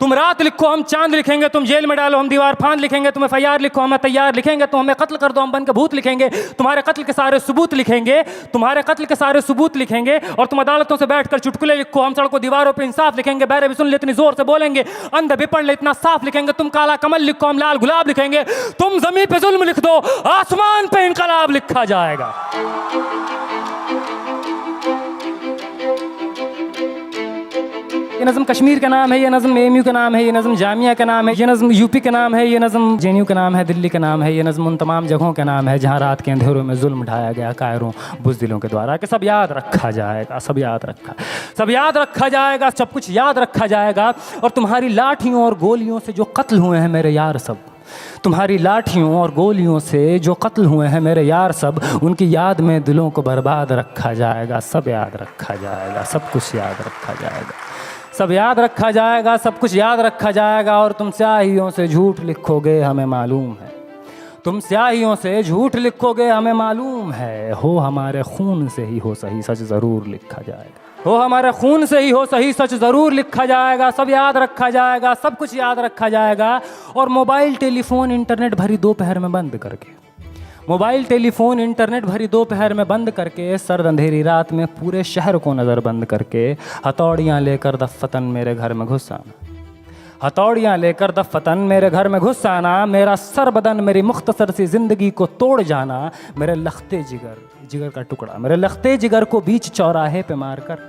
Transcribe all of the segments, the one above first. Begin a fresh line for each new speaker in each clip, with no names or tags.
तुम रात लिखो हम चांद लिखेंगे, तुम जेल में डालो हम दीवार फांद लिखेंगे, तुम FIR लिखो हम तैयार लिखेंगे, तुम हमें कत्ल कर दो हम बन के भूत लिखेंगे, तुम्हारे कत्ल के सारे सबूत लिखेंगे, तुम्हारे कत्ल के सारे सबूत लिखेंगे। और तुम अदालतों से बैठकर चुटकुले लिखो, हम सड़कों दीवारों पे इंसाफ लिखेंगे, बहरे भी सुन ले इतनी जोर से बोलेंगे, अंधे भी पढ़ ले इतना साफ लिखेंगे, तुम काला कमल लिखो हम लाल गुलाब लिखेंगे, तुम जमीन पे जुल्म लिख दो आसमान पे इनकलाब लिखा जाएगा। ये नज़म कश्मीर का नाम है, ये नज़म AMU का नाम है, ये नज़म जामिया का नाम है, ये नज़म UP का नाम है, ये नज़म JNU का नाम है, दिल्ली का नाम है, ये नज़म उन तमाम जगहों का नाम है जहाँ रात के अंधेरों में जुल्म ढाया गया कायरों बुज़दिलों के द्वारा। कि सब याद रखा जाएगा, सब याद रखा जाएगा, सब कुछ याद रखा जाएगा। और तुम्हारी लाठियों और गोलियों से जो कत्ल हुए हैं मेरे यार सब, तुम्हारी लाठियों और गोलियों से जो कत्ल हुए हैं मेरे यार सब, उनकी याद में दिलों को बर्बाद रखा जाएगा। सब याद रखा जाएगा, सब कुछ याद रखा जाएगा, सब याद रखा जाएगा, सब कुछ याद रखा जाएगा। और तुम स्याहियों से झूठ लिखोगे हमें मालूम है, तुम स्याहियों से झूठ लिखोगे हमें मालूम है, हो हमारे खून से ही हो सही सच ज़रूर लिखा जाएगा, हो हमारे खून से ही हो सही सच ज़रूर लिखा जाएगा। सब याद रखा जाएगा, सब कुछ याद रखा जाएगा। और मोबाइल टेलीफोन इंटरनेट भरी दोपहर में बंद करके, मोबाइल टेलीफोन इंटरनेट भरी दोपहर में बंद करके, सर्द अंधेरी रात में पूरे शहर को नज़र बंद करके, हथौड़ियाँ लेकर दफ़्फ़तन मेरे घर में घुस आना, हथौड़ियाँ लेकर दफ़्फ़तन मेरे घर में घुस आना, मेरा सर बदन मेरी मुख्तसर सी ज़िंदगी को तोड़ जाना, मेरे लखते जिगर का टुकड़ा, मेरे लखते जिगर को बीच चौराहे पे मारकर,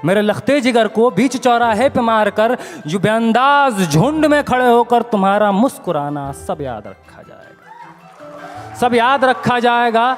मेरे लखते जिगर को बीच चौराहे पे मारकर, जो बेअंदाज झुंड में खड़े होकर तुम्हारा मुस्कुराना, सब याद रखा जाएगा, सब याद रखा जाएगा,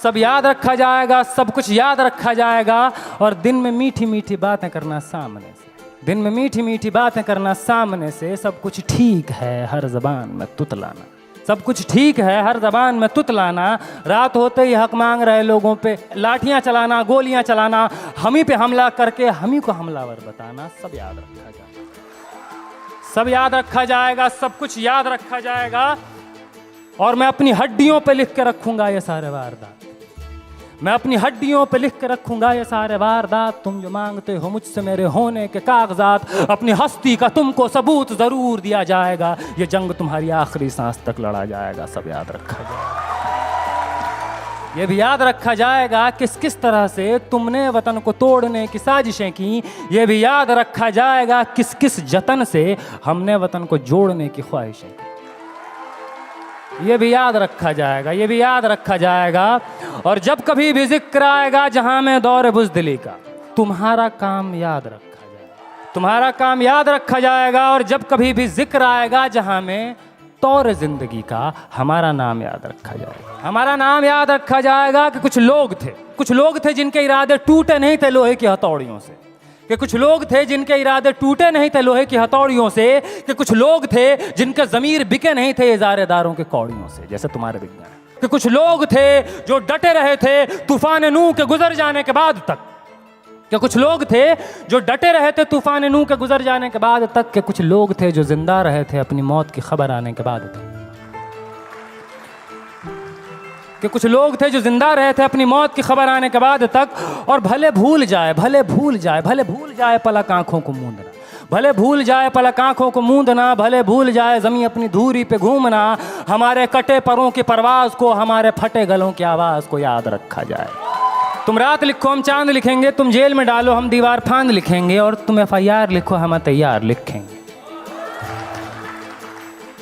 सब याद रखा जाएगा, सब कुछ याद रखा जाएगा। और दिन में मीठी मीठी बातें करना सामने से, दिन में मीठी मीठी बातें करना सामने से, सब कुछ ठीक है हर ज़बान में तुतलाना, सब कुछ ठीक है हर ज़बान में तुतलाना। रात होते ही हक मांग रहे लोगों पे लाठियाँ चलाना, गोलियाँ चलाना, हम ही पे हमला करके हम ही को हमलावर बताना, सब याद रखा जाएगा, सब याद रखा जाएगा, सब कुछ याद रखा जाएगा। और मैं अपनी हड्डियों पे लिख के रखूँगा ये सारे वारदात, मैं अपनी हड्डियों पे लिख के रखूँगा ये सारे वारदात। तुम जो मांगते हो मुझसे मेरे होने के कागजात, अपनी हस्ती का तुमको सबूत ज़रूर दिया जाएगा, ये जंग तुम्हारी आखिरी सांस तक लड़ा जाएगा, सब याद रखा जाएगा। ये भी याद रखा जाएगा किस किस तरह से तुमने वतन को तोड़ने की साजिशें की, ये भी याद रखा जाएगा किस किस जतन से हमने वतन को जोड़ने की ख्वाहिशें की, ये भी याद रखा जाएगा, ये भी याद रखा जाएगा। और जब कभी भी जिक्र आएगा जहां में दौर बुज़दिली का, तुम्हारा काम याद रखा जाएगा, तुम्हारा काम याद रखा जाएगा। और जब कभी भी जिक्र आएगा जहां में तौर ज़िंदगी का, हमारा नाम याद रखा जाएगा, हमारा नाम याद रखा जाएगा। कि कुछ लोग थे जिनके इरादे टूटे नहीं थे लोहे की हथौड़ियों से, कि कुछ लोग थे जिनके इरादे टूटे नहीं थे लोहे की हथौड़ियों से, कि कुछ लोग थे जिनके ज़मीर बिके नहीं थे इज़ारेदारों के कौड़ियों से, जैसे तुम्हारे बिक गए। कि कुछ लोग थे जो डटे रहे थे तूफान नूह के गुजर जाने के बाद तक, कि कुछ लोग थे जो डटे रहे थे तूफान नूह के गुजर जाने के बाद तक, कि कुछ लोग थे जो जिंदा रहे थे अपनी मौत की खबर आने के बाद तक, कि कुछ लोग थे जो जिंदा रहे थे अपनी मौत की खबर आने के बाद तक। और भले भूल जाए पलक आंखों को मूंदना, भले भूल जाए पलक आंखों को मूंदना, भले भूल जाए ज़मीं अपनी धूरी पे घूमना, हमारे कटे परों की परवाज़ को, हमारे फटे गलों की आवाज़ को याद रखा जाए। तुम रात लिखो हम चांद लिखेंगे, तुम जेल में डालो हम दीवार फांद लिखेंगे, और तुम FIR लिखो हम तैयार लिखेंगे।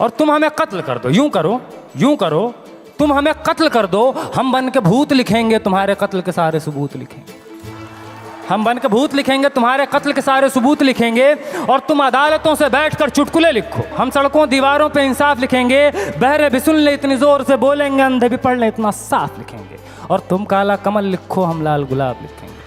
और तुम हमें कत्ल कर दो, यूं करो तुम हमें कत्ल कर दो, हम बन के भूत लिखेंगे, तुम्हारे कत्ल के सारे सबूत लिखेंगे, हम बन के भूत लिखेंगे, तुम्हारे कत्ल के सारे सबूत लिखेंगे। और तुम अदालतों से बैठकर चुटकुले लिखो, हम सड़कों दीवारों पे इंसाफ लिखेंगे, बहरे भी सुन ले इतनी जोर से बोलेंगे, अंधे भी पढ़ ले इतना साफ लिखेंगे। और तुम काला कमल लिखो हम लाल गुलाब लिखेंगे।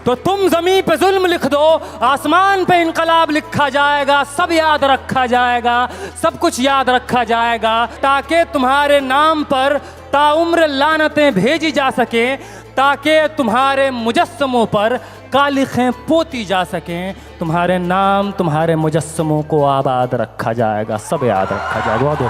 तो तुम ज़मीं पे जुल्म लिख दो, आसमान पे इनकलाब लिखा जाएगा, सब याद रखा जाएगा, सब कुछ याद रखा जाएगा, ताकि तुम्हारे नाम पर ताउम्र लानतें भेजी जा सकें, ताकि तुम्हारे मुजस्समों पर कालिखें पोती जा सकें, तुम्हारे नाम तुम्हारे मुजस्समों को आबाद रखा जाएगा, सब याद रखा जाएगा। बहुत